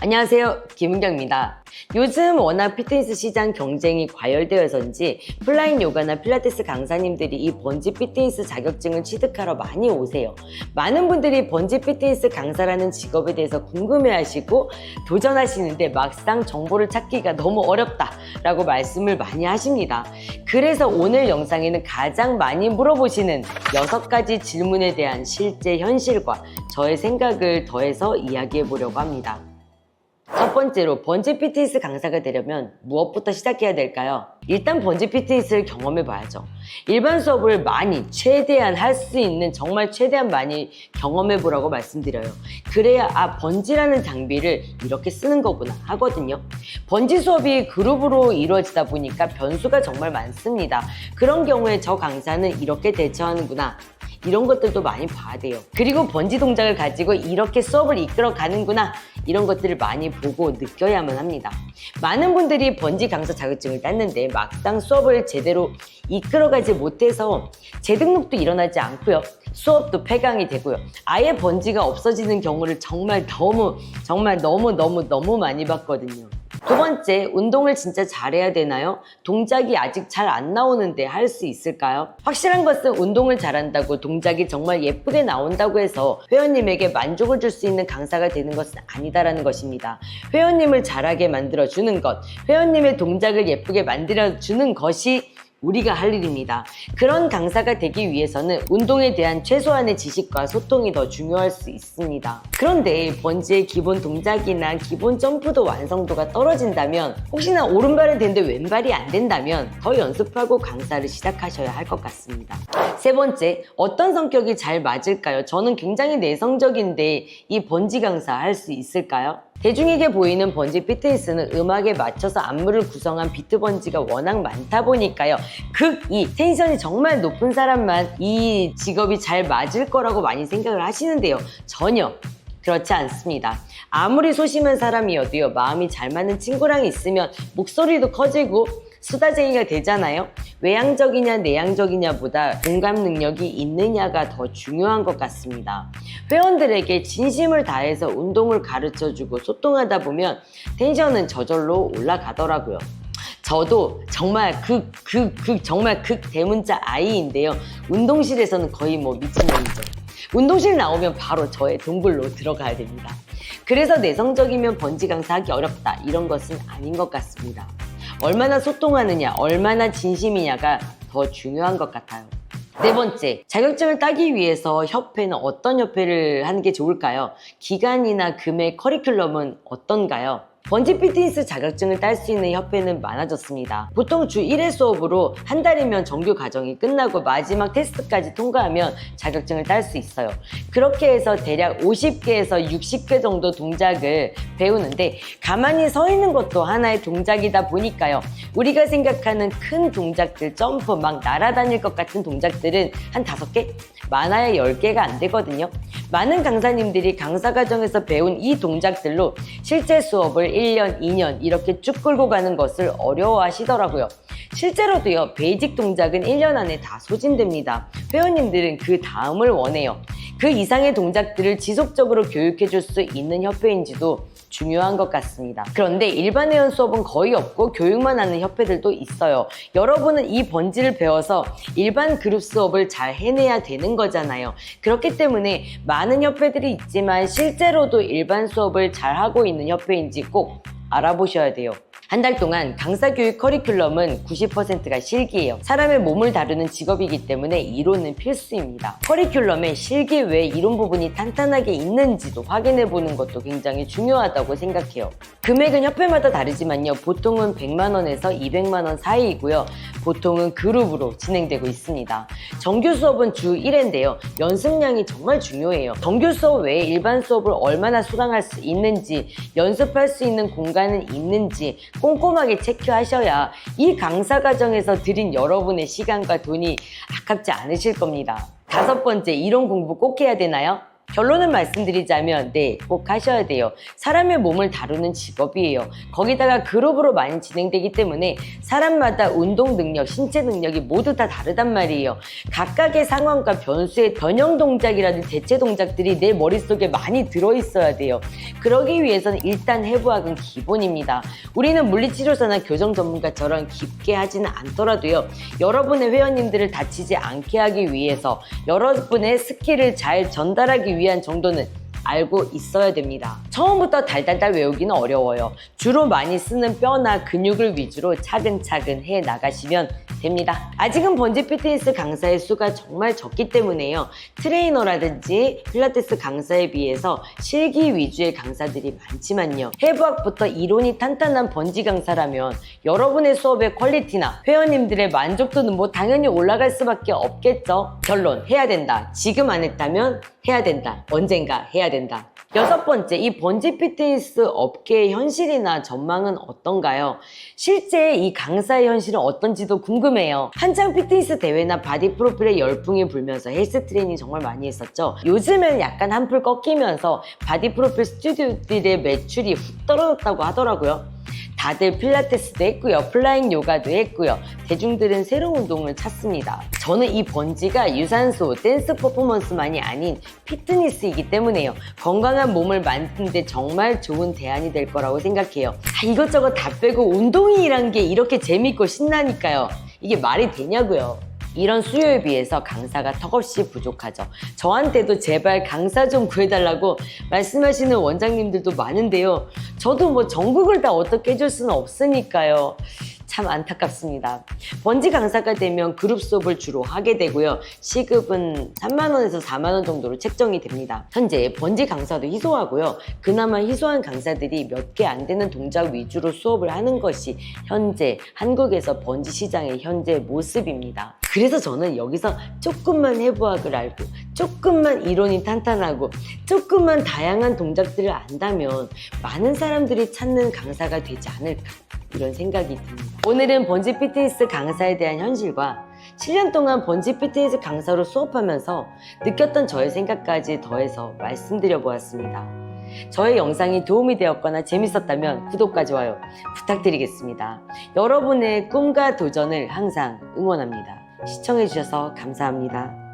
안녕하세요, 김은경입니다. 요즘 워낙 피트니스 시장 경쟁이 과열되어서인지 플라잉 요가나 필라테스 강사님들이 이 번지 피트니스 자격증을 취득하러 많이 오세요. 많은 분들이 번지 피트니스 강사라는 직업에 대해서 궁금해하시고 도전하시는데 막상 정보를 찾기가 너무 어렵다라고 말씀을 많이 하십니다. 그래서 오늘 영상에는 가장 많이 물어보시는 6가지 질문에 대한 실제 현실과 저의 생각을 더해서 이야기해 보려고 합니다. 첫 번째로, 번지 피트니스 강사가 되려면 무엇부터 시작해야 될까요? 일단 번지 피트니스를 경험해 봐야죠. 일반 수업을 최대한 할 수 있는, 정말 최대한 많이 경험해 보라고 말씀드려요. 그래야 번지라는 장비를 이렇게 쓰는 거구나 하거든요. 번지 수업이 그룹으로 이루어지다 보니까 변수가 정말 많습니다. 그런 경우에 저 강사는 이렇게 대처하는구나, 이런 것들도 많이 봐야 돼요. 그리고 번지 동작을 가지고 이렇게 수업을 이끌어 가는구나, 이런 것들을 많이 보고 느껴야만 합니다. 많은 분들이 번지 강사 자격증을 땄는데 막상 수업을 제대로 이끌어가지 못해서 재등록도 일어나지 않고요. 수업도 폐강이 되고요. 아예 번지가 없어지는 경우를 정말 너무 많이 봤거든요. 두 번째, 운동을 진짜 잘해야 되나요? 동작이 아직 잘 안 나오는데 할 수 있을까요? 확실한 것은 운동을 잘한다고 동작이 정말 예쁘게 나온다고 해서 회원님에게 만족을 줄 수 있는 강사가 되는 것은 아니다라는 것입니다. 회원님을 잘하게 만들어주는 것, 회원님의 동작을 예쁘게 만들어주는 것이 우리가 할 일입니다. 그런 강사가 되기 위해서는 운동에 대한 최소한의 지식과 소통이 더 중요할 수 있습니다. 그런데 번지의 기본 동작이나 기본 점프도 완성도가 떨어진다면, 혹시나 오른발은 되는데 왼발이 안 된다면 더 연습하고 강사를 시작하셔야 할 것 같습니다. 세 번째, 어떤 성격이 잘 맞을까요? 저는 굉장히 내성적인데 이 번지 강사 할 수 있을까요? 대중에게 보이는 번지 피트니스는 음악에 맞춰서 안무를 구성한 비트 번지가 워낙 많다 보니까요. 텐션이 정말 높은 사람만 이 직업이 잘 맞을 거라고 많이 생각을 하시는데요. 전혀 그렇지 않습니다. 아무리 소심한 사람이어도요, 마음이 잘 맞는 친구랑 있으면 목소리도 커지고 수다쟁이가 되잖아요. 외향적이냐 내향적이냐보다 공감 능력이 있느냐가 더 중요한 것 같습니다. 회원들에게 진심을 다해서 운동을 가르쳐주고 소통하다 보면 텐션은 저절로 올라가더라고요. 저도 정말 정말 대문자 아이인데요. 운동실에서는 거의 미친놈이죠. 운동실 나오면 바로 저의 동굴로 들어가야 됩니다. 그래서 내성적이면 번지 강사하기 어렵다, 이런 것은 아닌 것 같습니다. 얼마나 소통하느냐, 얼마나 진심이냐가 더 중요한 것 같아요. 네 번째, 자격증을 따기 위해서 협회는 어떤 협회를 하는 게 좋을까요? 기간이나 금액, 커리큘럼은 어떤가요? 번지 피트니스 자격증을 딸 수 있는 협회는 많아졌습니다. 보통 주 1회 수업으로 한 달이면 정규 과정이 끝나고 마지막 테스트까지 통과하면 자격증을 딸 수 있어요. 그렇게 해서 대략 50개에서 60개 정도 동작을 배우는데, 가만히 서 있는 것도 하나의 동작이다 보니까요. 우리가 생각하는 큰 동작들, 점프, 막 날아다닐 것 같은 동작들은 한 5개? 많아야 10개가 안 되거든요. 많은 강사님들이 강사 과정에서 배운 이 동작들로 실제 수업을 1년, 2년 이렇게 쭉 끌고 가는 것을 어려워하시더라고요. 실제로도요, 베이직 동작은 1년 안에 다 소진됩니다. 회원님들은 그 다음을 원해요. 그 이상의 동작들을 지속적으로 교육해 줄 수 있는 협회인지도 중요한 것 같습니다. 그런데 일반 회원 수업은 거의 없고 교육만 하는 협회들도 있어요. 여러분은 이 번지를 배워서 일반 그룹 수업을 잘 해내야 되는 거잖아요. 그렇기 때문에 많은 협회들이 있지만 실제로도 일반 수업을 잘 하고 있는 협회인지 꼭 알아보셔야 돼요. 한 달 동안 강사 교육 커리큘럼은 90%가 실기예요. 사람의 몸을 다루는 직업이기 때문에 이론은 필수입니다. 커리큘럼에 실기 외에 이론 부분이 탄탄하게 있는지도 확인해 보는 것도 굉장히 중요하다고 생각해요. 금액은 협회마다 다르지만요, 보통은 100만 원에서 200만 원 사이이고요. 보통은 그룹으로 진행되고 있습니다. 정규 수업은 주 1회인데요. 연습량이 정말 중요해요. 정규 수업 외에 일반 수업을 얼마나 수강할 수 있는지, 연습할 수 있는 공간은 있는지 꼼꼼하게 체크하셔야 이 강사 과정에서 들인 여러분의 시간과 돈이 아깝지 않으실 겁니다. 5번째, 이론 공부 꼭 해야 되나요? 결론을 말씀드리자면 네, 꼭 하셔야 돼요. 사람의 몸을 다루는 직업이에요. 거기다가 그룹으로 많이 진행되기 때문에 사람마다 운동 능력, 신체 능력이 모두 다 다르단 말이에요. 각각의 상황과 변수의 변형 동작이라든 대체 동작들이 내 머릿속에 많이 들어있어야 돼요. 그러기 위해서는 일단 해부학은 기본입니다. 우리는 물리치료사나 교정 전문가처럼 깊게 하지는 않더라도요. 여러분의 회원님들을 다치지 않게 하기 위해서 여러분의 스킬을 잘 전달하기 위한 정도는 알고 있어야 됩니다. 처음부터 달달달 외우기는 어려워요. 주로 많이 쓰는 뼈나 근육을 위주로 차근차근 해 나가시면 됩니다. 아직은 번지 피트니스 강사의 수가 정말 적기 때문에요. 트레이너라든지 필라테스 강사에 비해서 실기 위주의 강사들이 많지만요. 해부학부터 이론이 탄탄한 번지 강사라면 여러분의 수업의 퀄리티나 회원님들의 만족도는 뭐 당연히 올라갈 수밖에 없겠죠. 결론, 해야 된다. 지금 안 했다면 해야 된다. 언젠가 해야 된다. 6번째, 이 번지 피트니스 업계의 현실이나 전망은 어떤가요? 실제 이 강사의 현실은 어떤지도 궁금해요. 한창 피트니스 대회나 바디 프로필에 열풍이 불면서 헬스 트레이닝 정말 많이 했었죠. 요즘엔 약간 한풀 꺾이면서 바디 프로필 스튜디오들의 매출이 훅 떨어졌다고 하더라고요. 다들 필라테스도 했고요. 플라잉 요가도 했고요. 대중들은 새로운 운동을 찾습니다. 저는 이 번지가 유산소, 댄스 퍼포먼스만이 아닌 피트니스이기 때문에요. 건강한 몸을 만드는데 정말 좋은 대안이 될 거라고 생각해요. 이것저것 다 빼고 운동이란 게 이렇게 재밌고 신나니까요. 이게 말이 되냐고요. 이런 수요에 비해서 강사가 턱없이 부족하죠. 저한테도 제발 강사 좀 구해달라고 말씀하시는 원장님들도 많은데요. 저도 뭐 전국을 다 어떻게 해줄 수는 없으니까요. 참 안타깝습니다. 번지 강사가 되면 그룹 수업을 주로 하게 되고요. 시급은 3만 원에서 4만 원 정도로 책정이 됩니다. 현재 번지 강사도 희소하고요. 그나마 희소한 강사들이 몇 개 안 되는 동작 위주로 수업을 하는 것이 현재 한국에서 번지 시장의 현재 모습입니다. 그래서 저는 여기서 조금만 해부학을 알고 조금만 이론이 탄탄하고 조금만 다양한 동작들을 안다면 많은 사람들이 찾는 강사가 되지 않을까 이런 생각이 듭니다. 오늘은 번지 피트니스 강사에 대한 현실과 7년 동안 번지 피트니스 강사로 수업하면서 느꼈던 저의 생각까지 더해서 말씀드려 보았습니다. 저의 영상이 도움이 되었거나 재밌었다면 구독과 좋아요 부탁드리겠습니다. 여러분의 꿈과 도전을 항상 응원합니다. 시청해주셔서 감사합니다.